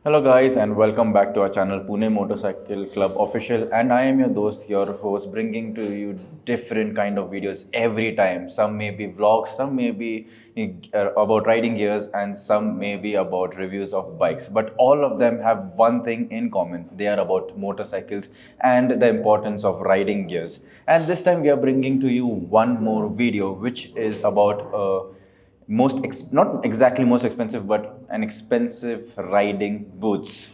Hello guys and welcome back to our channel Pune Motorcycle Club Official, and I am your host, your host, bringing to you different kind of videos every time. Some may be vlogs, some may be about riding gears, and some may be about reviews of bikes, but all of them have one thing in common. They are about motorcycles and the importance of riding gears. And this time we are bringing to you one more video which is about not exactly most expensive, but an expensive riding boots,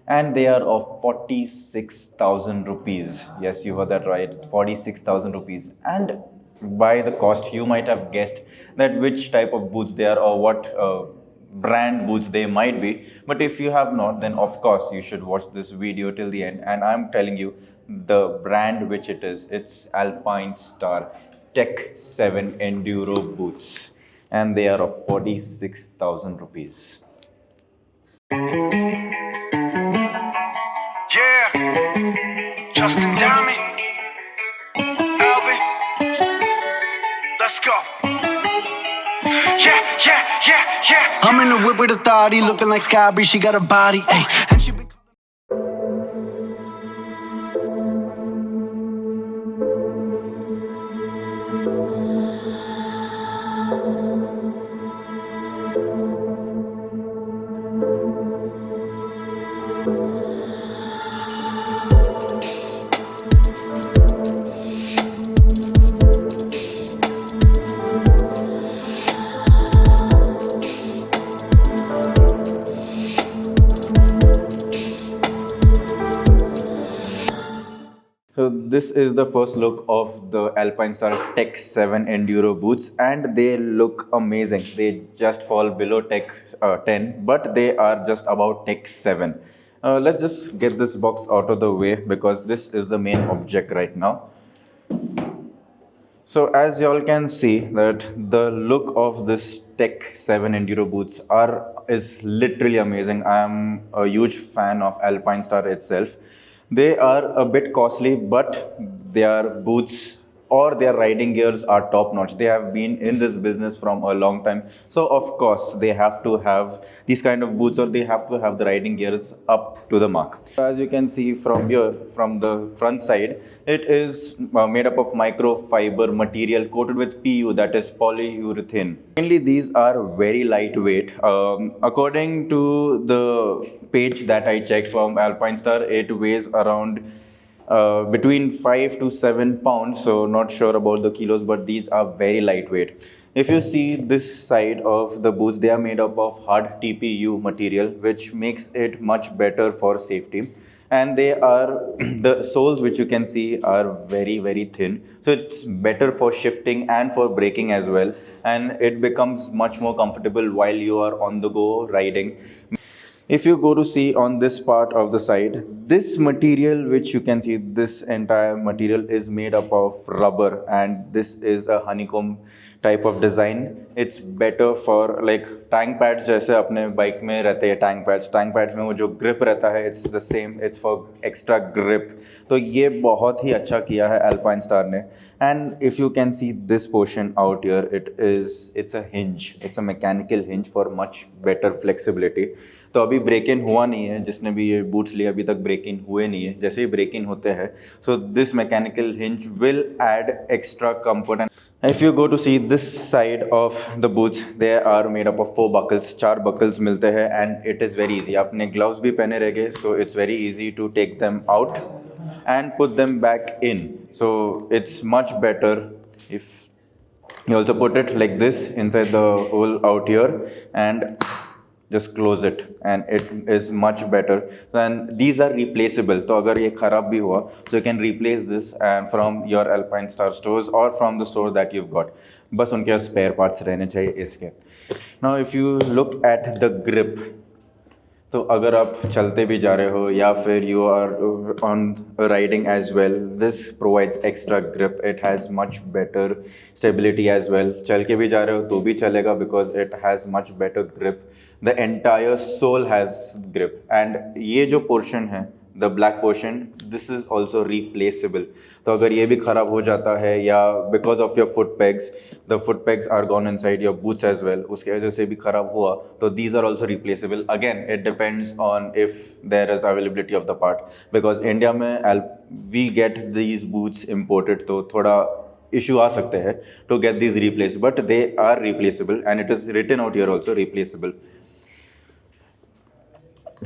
and they are of 46,000 rupees. Yes, you heard that right, 46,000 rupees. And by the cost you might have guessed that which type of boots they are, or what brand boots they might be. But if you have not, then of course you should watch this video till the end, and I'm telling you the brand which it is. It's Alpinestar Tech 7 Enduro Boots, and they are of 46,000 rupees. Yeah, Justin Diamond, Alvin, let's go. Yeah. I'm in the whip with authority, looking like Sky Bree, she got a body, ayy. And she been So this is the first look of the Alpinestar Tech 7 Enduro boots, and they look amazing. They just fall below Tech 10, but they are just about Tech 7. Let's just get this box out of the way because this is the main object right now. So as y'all can see that the look of this Tech 7 Enduro boots is literally amazing. I am a huge fan of Alpinestar itself. They are a bit costly, but their boots or their riding gears are top notch. They have been in this business from a long time. So of course they have to have these kind of boots, or they have to have the riding gears up to the mark. As you can see from here, from the front side, it is made up of microfiber material coated with PU, that is polyurethane. Mainly these are very lightweight. According to the page that I checked from Alpinestar, it weighs around between 5 to 7 pounds, so not sure about the kilos, but these are very lightweight. If you see this side of the boots, they are made up of hard TPU material, which makes it much better for safety. And they are the soles which you can see are very thin, so it's better for shifting and for braking as well, and it becomes much more comfortable while you are on the go riding. If you go to see on this part of the side, this material which you can see, this entire material is made up of rubber, and this is a honeycomb type of design. It's better for like tank pads, जैसे अपने bike में रहते हैं tank pads में वो जो grip रहता है, it's the same, it's for extra grip. तो ये बहुत ही अच्छा किया है Alpinestar ने. And if you can see this portion out here, it's a hinge, it's a mechanical hinge for much better flexibility. तो अभी ब्रेक इन हुआ नहीं है, जिसने भी ये बूट्स लिए अभी तक ब्रेक इन हुए नहीं है. जैसे ही ब्रेक इन होते हैं, so this mechanical hinge will add extra comfort. And if you go to see this side of the boots, they are made up of 4 buckles. 4 buckles मिलते हैं, and it is very easy. आपने gloves भी पहने रहेंगे, so it's very easy to take them out and put them back in. So it's much better if you also put it like this inside the hole out here and just close it, and it is much better. And these are replaceable, so agar ye kharab bhi hua, so you can replace this and from your Alpinestar stores or from the store that you've got. Bas unke spare parts rehne chahiye iske. Now if you look at the grip, तो अगर आप चलते भी जा रहे हो या फिर you are on riding as well, this provides extra grip. It has much better stability as well. चल के भी जा रहे हो तो भी चलेगा because it has much better grip. The entire sole has grip. And ये जो पोर्शन है, the black portion, this is also replaceable. तो अगर ये भी ख़राब हो जाता है या because of your foot pegs, the foot pegs are gone inside your boots as well, उसके वजह से भी ख़राब हुआ, तो these are also replaceable. Again, it depends on if there is availability of the part, because India में we get these boots imported, तो थोड़ा issue आ सकते हैं to get these replaced, but they are replaceable and it is written out here also, replaceable.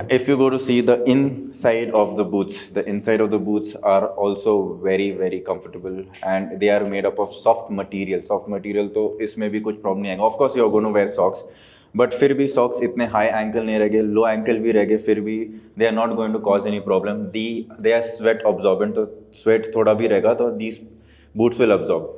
If you go to see the inside of the boots, the inside of the boots are also very comfortable and they are made up of soft material. Soft material तो इसमें भी कुछ problem नहीं आएगा. Of course you are going to wear socks, but फिर भी socks इतने high ankle नहीं रहेंगे, low ankle भी रहेंगे, फिर भी they are not going to cause any problem. They are sweat absorbent, तो sweat थोड़ा भी रहेगा तो these boots will absorb.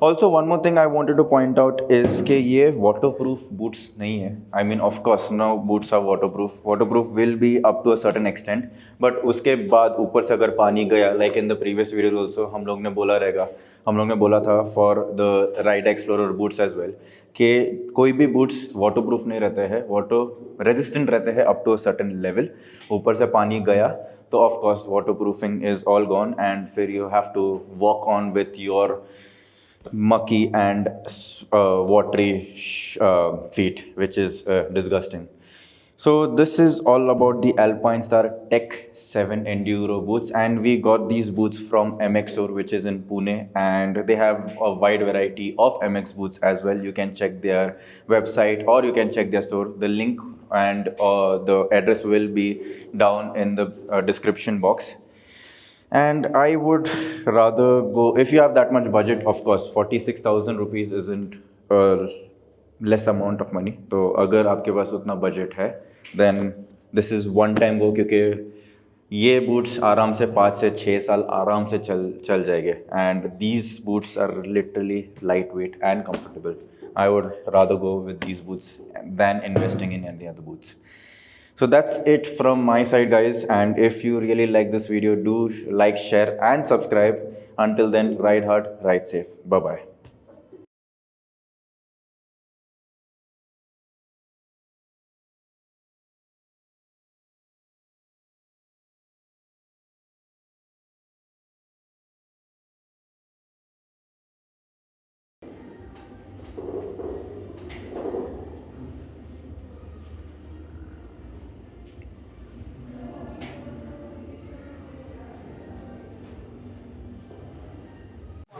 Also, one more thing I wanted to point out is कि ये waterproof boots नहीं है. I mean, of course, no boots are waterproof. Waterproof will be up to a certain extent, but उसके बाद ऊपर से अगर पानी गया, like in the previous video also हम लोग ने बोला था for the Ride Explorer boots as well कि कोई भी boots waterproof नहीं रहते हैं, water resistant रहते हैं up to a certain level. ऊपर से पानी गया तो of course waterproofing is all gone and फिर you have to walk on with your mucky and watery feet, which is disgusting. So this is all about the Alpinestar Tech 7 Enduro boots, and we got these boots from MX store, which is in Pune, and they have a wide variety of MX boots as well. You can check their website or you can check their store. The link and the address will be down in the description box. And I would rather go, if you have that much budget, of course, 46,000 rupees isn't a less amount of money. तो अगर आपके पास उतना budget है, then this is one time go, क्योंकि ये boots आराम से 5 से 6 साल आराम से चल जाएंगे. And these boots are literally lightweight and comfortable. I would rather go with these boots than investing in any other boots. So that's it from my side, guys, and if you really like this video, do like, share and subscribe. Until then, ride hard, ride safe. Bye bye.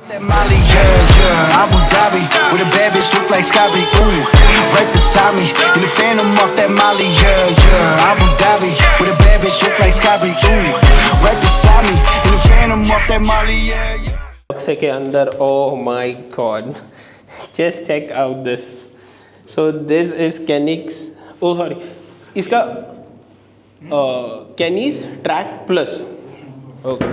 That Molly, yeah, Abu Dhabi, with a bad bitch look like Scotty, ooh, right beside me, in the Phantom off that Molly, yeah, Abu Dhabi, with a bad bitch look like Scotty, ooh, right beside me, in the Phantom off that Molly, yeah. बक्से के अंदर, oh my god, just check out this. So this is Kenny's, oh sorry, इसका Kenny's Track Plus. Okay.